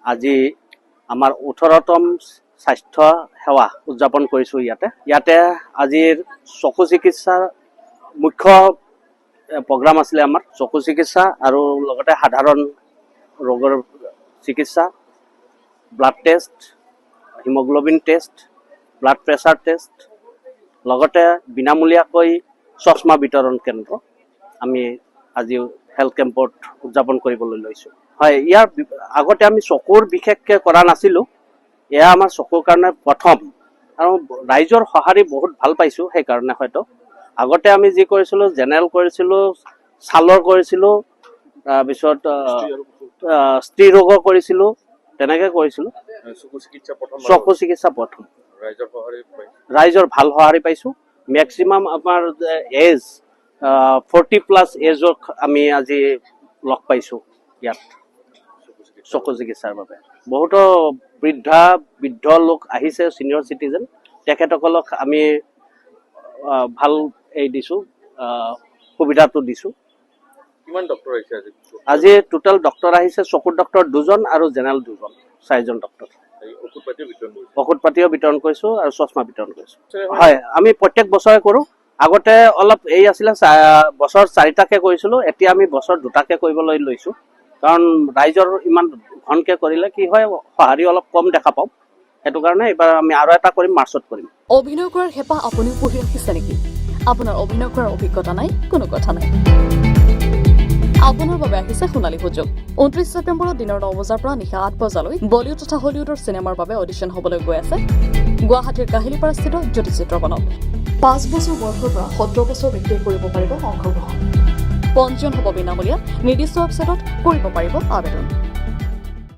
আজি আমাৰ 18তম স্বাস্থ্য সেৱা উদযাপন কৰিছোঁ ইয়াতে আজিৰ চকু চিকিৎসাৰ মুখ্য প্ৰগ্ৰাম আছিলে আমাৰ চকু চিকিৎসা আৰু লগতে সাধাৰণ ৰোগৰ চিকিৎসা blood test haemoglobin test blood pressure test লগতে বিনামূলীয়াকৈ চশমা বিতৰণ কেন্দ্ৰ আমি আজি হেল্থ কেম্পত উদযাপন কৰিবলৈ লৈছোঁ হয় ইয়াৰ আগতে আমি চকুৰ বিশেষকৈ কৰা নাছিলোঁ এয়া আমাৰ চকুৰ কাৰণে প্ৰথম আৰু ৰাইজৰ সঁহাৰি বহুত ভাল পাইছোঁ সেইকাৰণে হয়তো আগতে আমি যি কৰিছিলোঁ জেনেৰেল কৰিছিলোঁ ছালৰ কৰিছিলোঁ তাৰপিছত স্ত্ৰী ৰোগৰ কৰিছিলোঁ তেনেকৈ কৰিছিলোঁ চকু চিকিৎসা প্ৰথম ৰাইজৰ ভাল সঁহাৰি পাইছোঁ মেক্সিমাম আমাৰ এজ 40+ এজক আমি আজি লগ পাইছোঁ ইয়াত চকু চিকিৎসাৰ বাবে বহুতো বৃদ্ধ লোক আহিছে ছিনিয়ৰ চিটিজেন তেখেতসকলক আমি ভাল দিছোঁ সুবিধাটো দিছোঁ কিমান ডক্টৰ আহিছে আজি টোটেল ডক্টৰ আহিছে চকুৰ ডক্টৰ 2জন আৰু জেনেৰেল 2জন 4জন ডক্টৰ ঔষধ পাতিও বিতৰণ কৰিছোঁ আৰু চশমা বিতৰণ কৰিছোঁ হয় আমি প্ৰত্যেক বছৰে কৰোঁ আগতে অলপ আছিলে বছৰ 4টাকৈ কৰিছিলোঁ এতিয়া আমি বছৰ 2টাকৈ কৰিবলৈ লৈছোঁ কাৰণ ৰাইজৰ ইমান ঘনকৈ কৰিলে কি হয় সঁহাৰি অলপ কম দেখা পাওঁ সেইটো কাৰণে এইবাৰ আমি আৰু এটা কৰিম মাৰ্চত কৰিম অভিনয় কৰাৰ হেঁপাহ আপুনিও পঢ়ি ৰাখিছে নেকি আপোনাৰ অভিনয় কৰাৰ অভিজ্ঞতা নাই কোনো কথা নাই আপোনাৰ বাবে আহিছে সোণালী সুযোগ 29 ছেপ্টেম্বৰত দিনৰ 9 বজাৰ পৰা নিশা 8 বজালৈ বলিউড তথা হলিউডৰ চিনেমাৰ বাবে অডিশ্যন হ'বলৈ গৈ আছে গুৱাহাটীৰ কাহিলীপাৰাস্থিত জ্যোতিচিত্ৰ বনত 5 বছৰ বয়সৰ পৰা 17 বছৰ ব্যক্তিয়ে কৰিব পাৰিব অংশগ্ৰহণ পঞ্জীয়ন হ'ব বিনামূলীয়া নিৰ্দিষ্ট ৱেবছাইটত কৰিব পাৰিব আবেদন